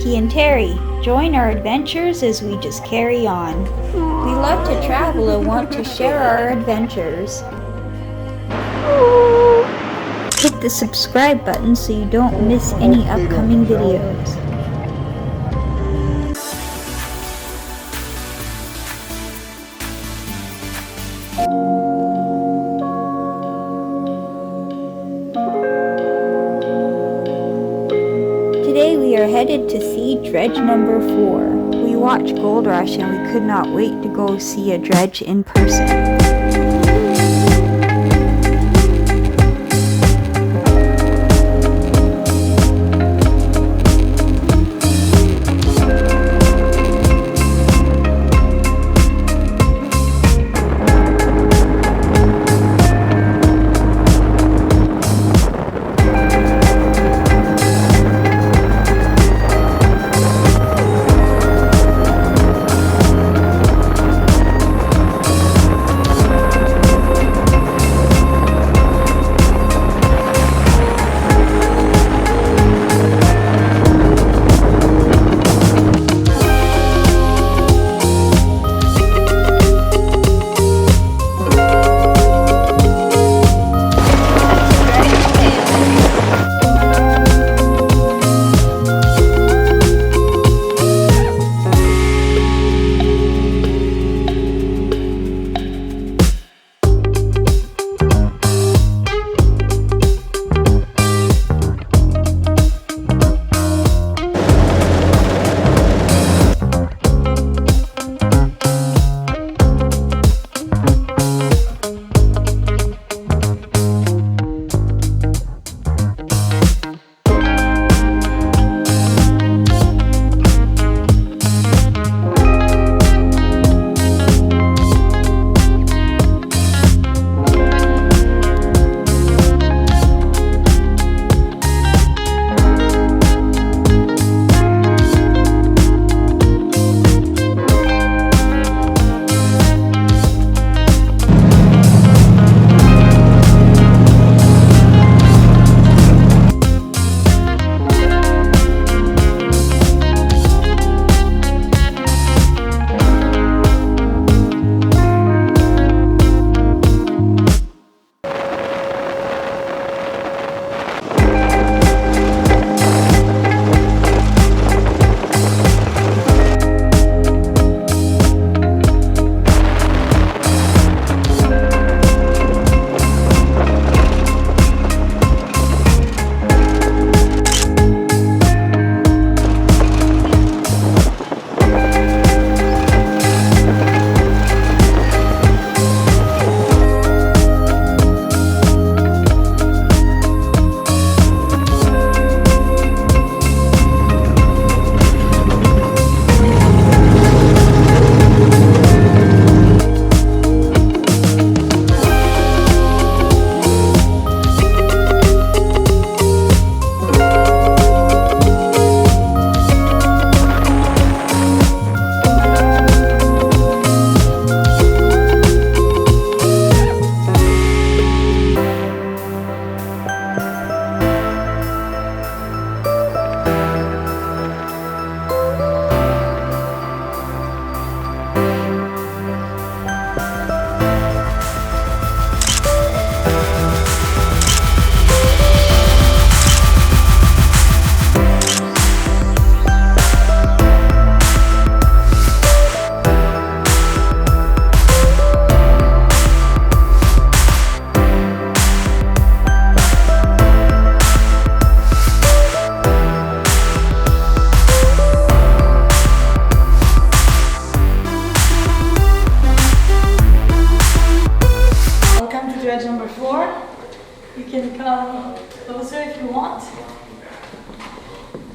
Vicky and Terry. Join our adventures as we just carry on. We love to travel and want to share our adventures. Hit the subscribe button so you don't miss any upcoming videos. Today we are headed to see Dredge number 4. We watched Gold Rush and we could not wait to go see a dredge in person.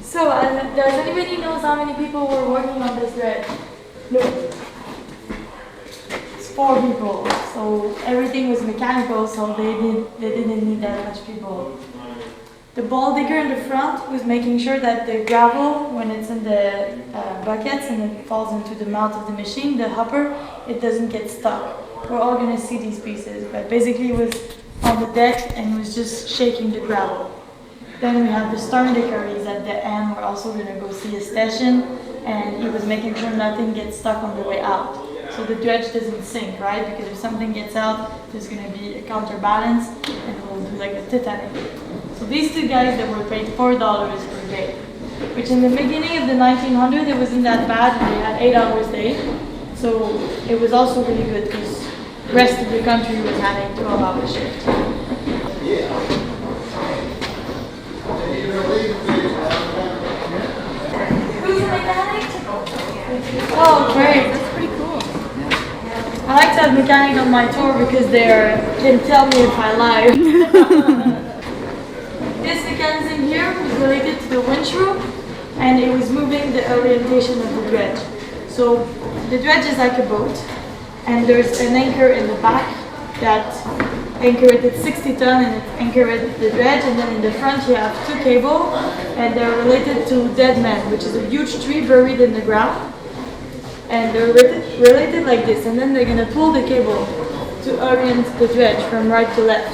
So, does anybody knows how many people were working on this dredge? No. It's 4 people. So everything was mechanical, so they didn't need that much people. The ball digger in the front was making sure that the gravel, when it's in the buckets and it falls into the mouth of the machine, the hopper, it doesn't get stuck. We're all going to see these pieces, but basically it was on the deck and it was just shaking the gravel. Then we have the storm dickeries at the end. We're also gonna go see a station, and he was making sure nothing gets stuck on the way out. So the dredge doesn't sink, right? Because if something gets out, there's gonna be a counterbalance, and we'll do like the Titanic. So these two guys, they were paid $4 per day, which in the beginning of the 1900s, it wasn't that bad. They had 8 hours a day. So it was also really good because the rest of the country was having 12-hour shift. Who's a mechanic? Oh, great. That's pretty cool. I like to have mechanics on my tour because they can tell me if I lie. This mechanism here was related to the winch rope, and it was moving the orientation of the dredge. So the dredge is like a boat, and there's an anchor in the back that anchor it at 60 ton and it anchor it at the dredge, and then in the front you have 2 cables, and they're related to dead man, which is a huge tree buried in the ground, and they're related like this, and then they're going to pull the cable to orient the dredge from right to left.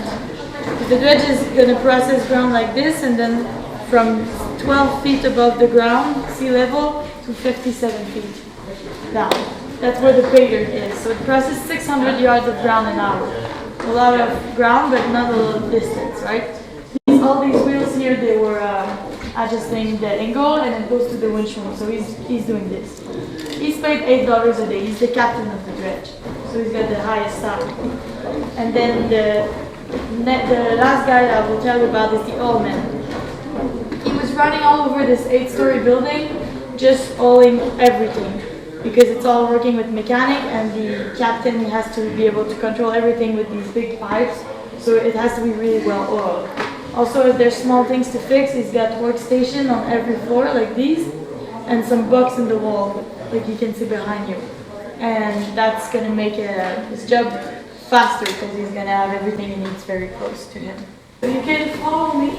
The dredge is going to process ground like this, and then from 12 feet above the ground, sea level, to 57 feet down. That's where the pay dirt is. So it processes 600 yards of ground an hour. A lot of ground, but not a lot of distance, right? All these wheels here, they were adjusting the angle, and it goes to the winch room. So he's doing this. He's paid $8 a day. He's the captain of the dredge, so he's got the highest salary. And then the last guy I will tell you about is the old man. He was running all over this 8-story building, just hauling everything, because it's all working with mechanic, and the captain has to be able to control everything with these big pipes, so it has to be really well oiled. Also, if there's small things to fix, he's got workstation on every floor like these, and some bugs in the wall, like you can see behind you. And that's gonna make his job faster, because he's gonna have everything he needs very close to him. So you can follow me.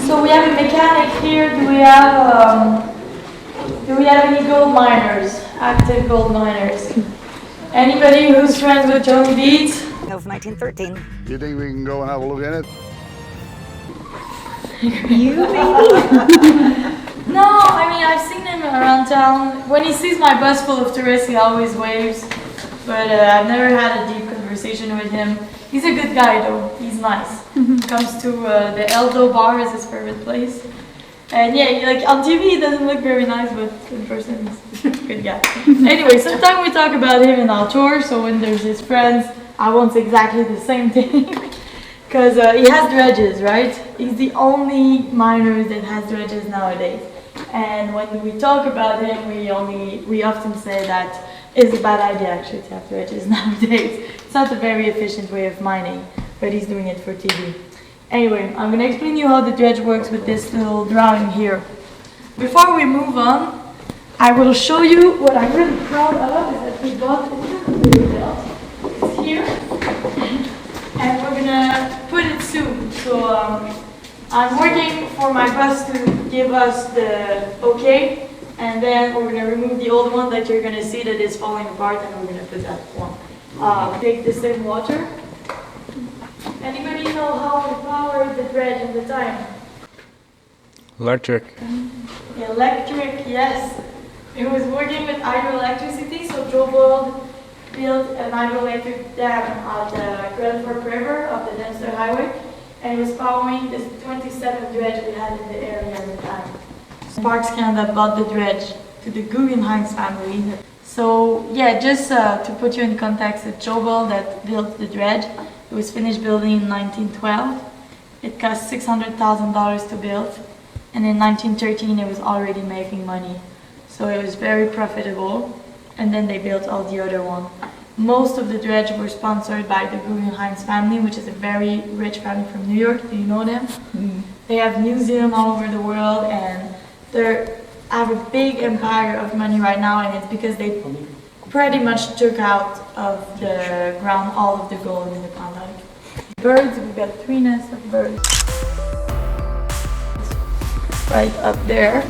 So we have a mechanic here. Do we have any gold miners? Active gold miners? Anybody who's friends with Johnny Beats? Of 1913. You think we can go and have a look at it? You maybe? No, I mean, I've seen him around town. When he sees my bus full of tourists, he always waves. But I've never had a deep conversation with him. He's a good guy though, he's nice. Comes to the Eldo bar is his favorite place. And yeah, like on TV he doesn't look very nice, but in person he's a good guy. Anyway, sometimes we talk about him in our tour, so when there's his friends, I won't say exactly the same thing. Because he has dredges, right? He's the only miner that has dredges nowadays. And when we talk about him, we often say that it's a bad idea actually to have dredges nowadays. It's not a very efficient way of mining, but he's doing it for TV. Anyway, I'm going to explain to you how the dredge works with this little drawing here. Before we move on, I will show you what I'm really proud of, is that we bought it's here, and we're going to put it soon. So I'm working for my boss to give us the okay, and then we're going to remove the old one that you're going to see that is falling apart, and we're going to put that one. Take the same water. Anybody know how we powered the dredge in the time? Electric. Electric, yes. It was working with hydroelectricity, so Jour built an hydroelectric dam at the Klondike River of the Dempster Highway, and it was powering this 27 dredge we had in the area at the time. Parks Canada bought the dredge to the Guggenheim family. So yeah, just to put you in context, it's Jour that built the dredge. It was finished building in 1912. It cost $600,000 to build, and in 1913 it was already making money. So it was very profitable, and then they built all the other one. Most of the dredge were sponsored by the Guggenheim family, which is a very rich family from New York. Do you know them? Mm-hmm. They have museums all over the world, and they have a big empire of money right now, and it's because they pretty much took out of the ground all of the gold in the Klondike. Birds, we've got 3 nests of birds. Right up there.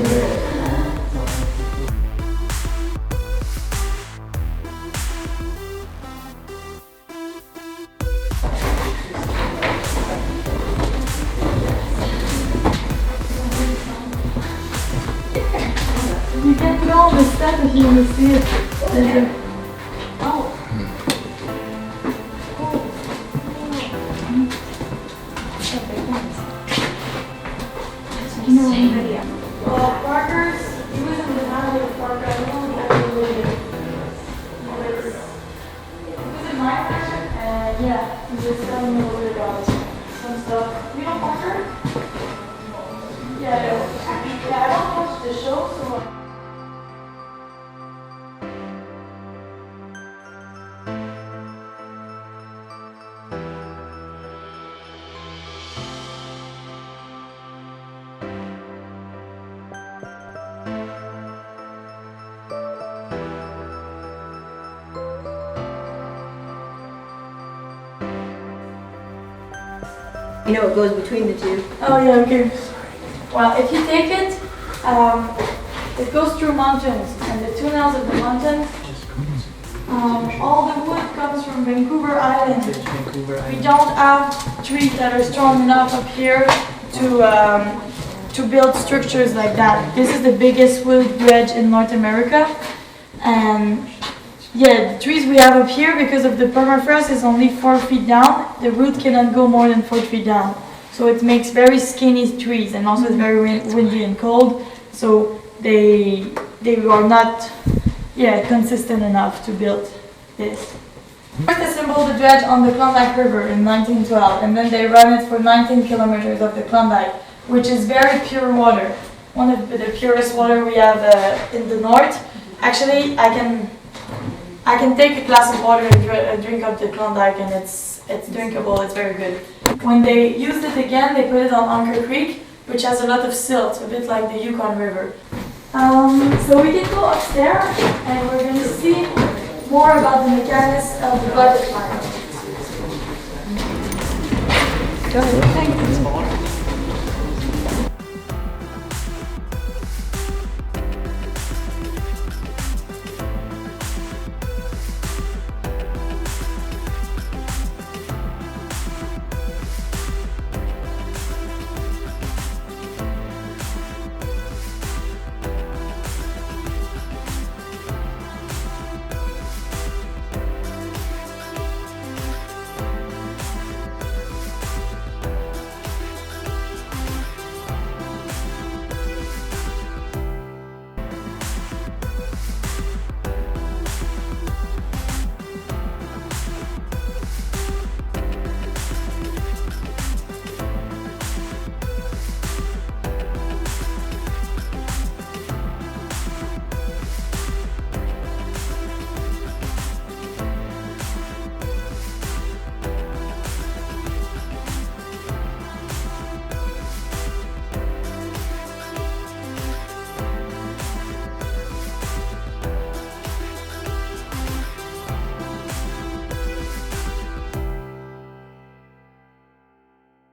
that if you will see it. Oh. Well, Parker's, he was in the valley of Parker. I don't know if that's really good. It was in my section, and yeah, he was telling me a little bit about some stuff. You know Parker? Yeah, I don't watch the show, so. You know, it goes between the two. Oh yeah, okay. Well, if you take it, it goes through mountains, and the tunnels of the mountains, all the wood comes from Vancouver Island. We don't have trees that are strong enough up here to build structures like that. This is the biggest wood dredge in North America, and yeah, the trees we have up here, because of the permafrost, is only 4 feet down. The root cannot go more than 4 feet down. So it makes very skinny trees, and also it's very windy and cold. So they are not consistent enough to build this. First they assembled the dredge on the Klondike River in 1912, and then they ran it for 19 kilometers of the Klondike, which is very pure water. One of the purest water we have in the north. Actually, I can take a glass of water and drink up the Klondike, and it's drinkable, it's very good. When they used it again, they put it on Anchor Creek, which has a lot of silt, a bit like the Yukon River. So we can go upstairs, and we're going to see more about the mechanics of the butterfly. Go ahead. Thanks.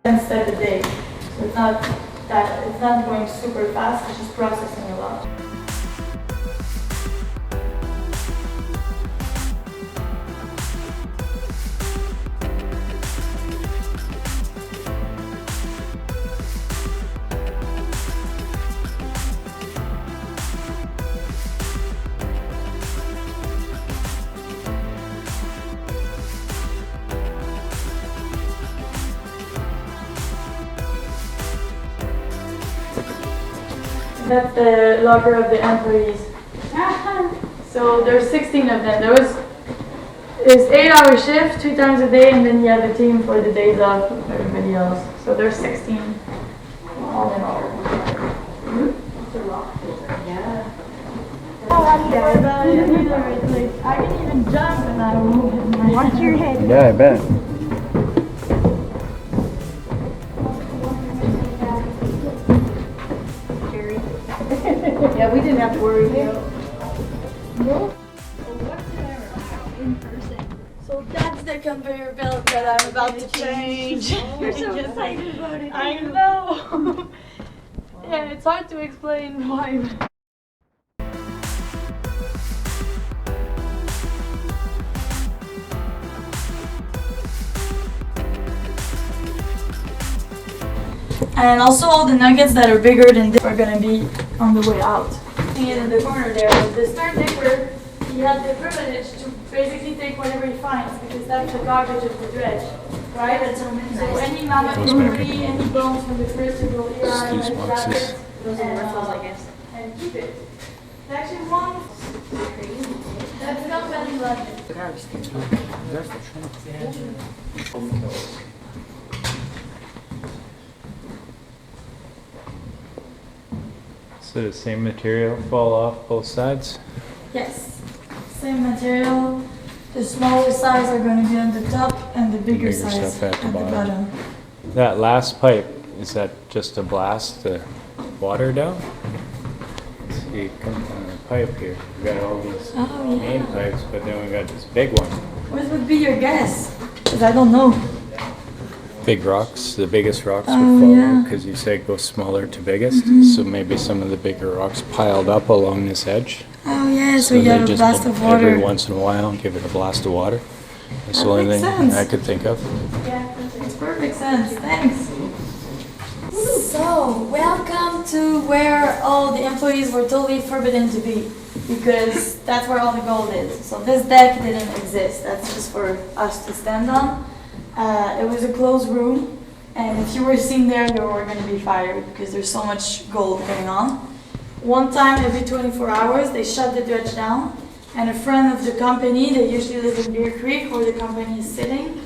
Instead a day. So it's not going super fast, it's just processing a lot. That's the logger of the employees. So there's 16 of them. It's 8-hour shift, 2 times a day, and then you have a team for the days off of everybody else. So there's 16 all in all. Yeah. I can even jump and I move. Watch your head. Yeah, I bet. Yeah, we didn't have to worry. So that's the conveyor belt that I'm about to change. You're so excited about it. I know. Yeah, it's hard to explain why. And also all the nuggets that are bigger than this are gonna be on the way out. listing it in the corner there. But the stern digger, he had the privilege to basically take whatever he finds because that's the garbage of the dredge, right? And so any mammoth debris, any bones from the first to go here, These boxes. Those are worthless, I guess. and keep it. Actually, one that's not very lucky. So the same material fall off both sides? Yes, same material. The smaller size are going to be on the top, and the bigger size stuff at the bottom. That last pipe, is that just to blast the water down? See, come on the pipe here. We got all these Oh main yeah. pipes, but then we got this big one. What would be your guess? Because I don't know. Big rocks, the biggest rocks Oh, would fall yeah. because you said go smaller to biggest. So maybe some of the bigger rocks piled up along this edge. Oh yeah, so they you have a just blast of every water. once in a while give it a blast of water. That's the That only makes thing sense. I could think of. Yeah, makes perfect sense. Thanks. So, welcome to where all the employees were totally forbidden to be because that's where all the gold is. So this deck didn't exist. That's just for us to stand on. It was a closed room, and if you were seen there, you were going to be fired because there's so much gold going on. One time every 24 hours, they shut the dredge down, and a friend of the company, they usually live in Bear Creek where the company is sitting,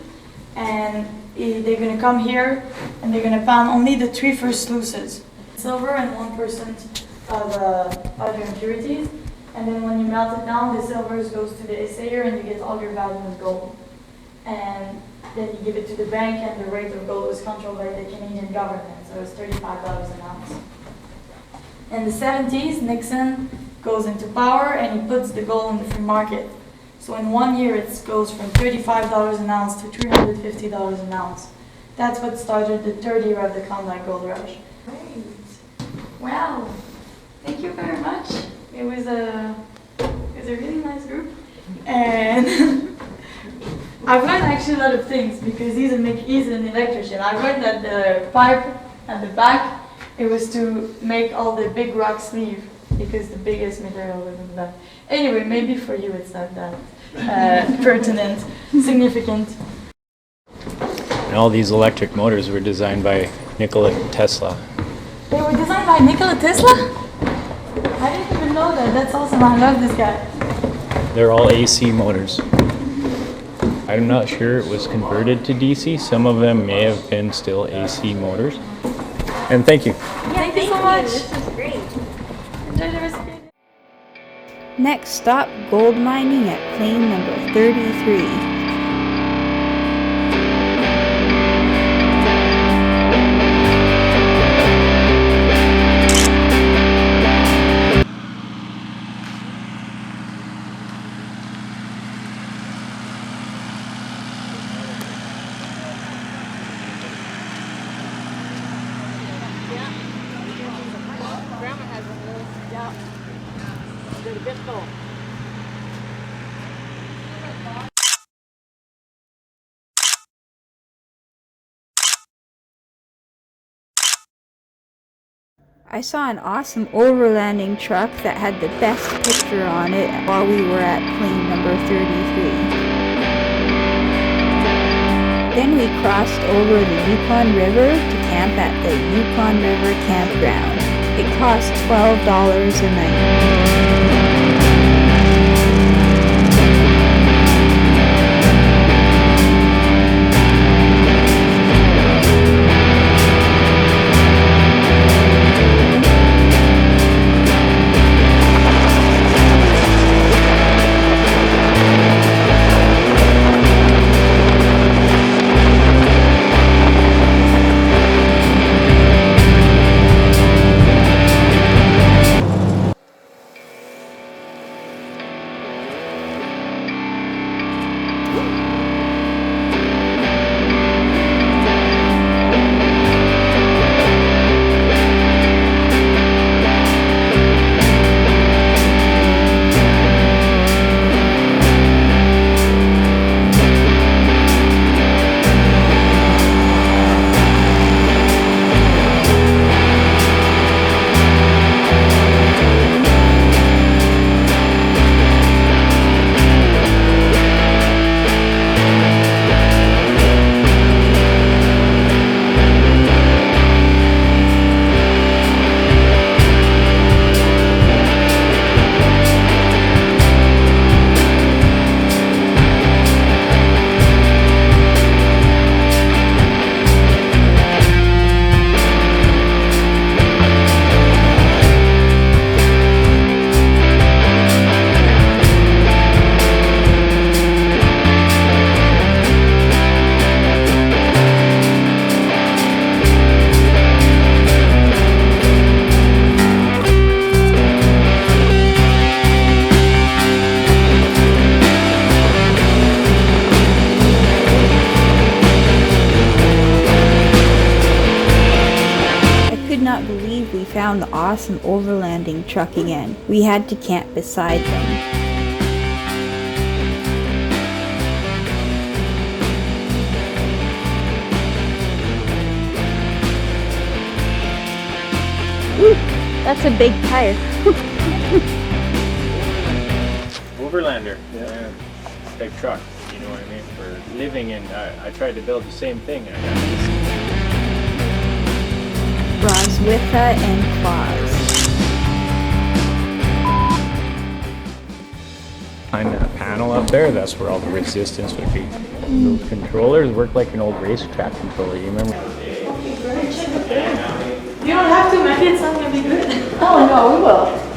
and they're going to come here and they're going to pound only the 3 first sluices, silver and 1% of other impurities. And then when you melt it down, the silver goes to the assayer and you get all your value in gold. And then you give it to the bank, and the rate of gold was controlled by the Canadian government, so it's $35 an ounce. In the 70s, Nixon goes into power and he puts the gold in the free market. So in 1 year, it goes from $35 an ounce to $350 an ounce. That's what started the third year of the Klondike Gold Rush. Great. Wow. Thank you very much. It was a really nice group. And I've learned actually a lot of things because he's an electrician. I learned that the pipe at the back, it was to make all the big rocks leave because the biggest material was in the back. Anyway, maybe for you it's not that pertinent, significant. And all these electric motors were designed by Nikola Tesla. They were designed by Nikola Tesla? I didn't even know that. That's awesome. I love this guy. They're all AC motors. I'm not sure it was converted to DC. Some of them may have been still AC motors. And thank you. Thank you so much. This is great. Enjoy the rest of your day. Next stop, gold mining at plane number 33. I saw an awesome overlanding truck that had the best picture on it while we were at plane number 33. Then we crossed over the Yukon River to camp at the Yukon River Campground. It cost $12 a night. found the awesome overlanding truck again. We had to camp beside them. Woo, that's a big tire. Overlander, type truck, you know what I mean, for living, and I tried to build the same thing. And I got Roswitha and claws. behind that panel up there, that's where all the resistance would be. Those controllers work like an old racetrack controller, you remember? You don't have to, maybe it's not gonna be good. Oh no, we will.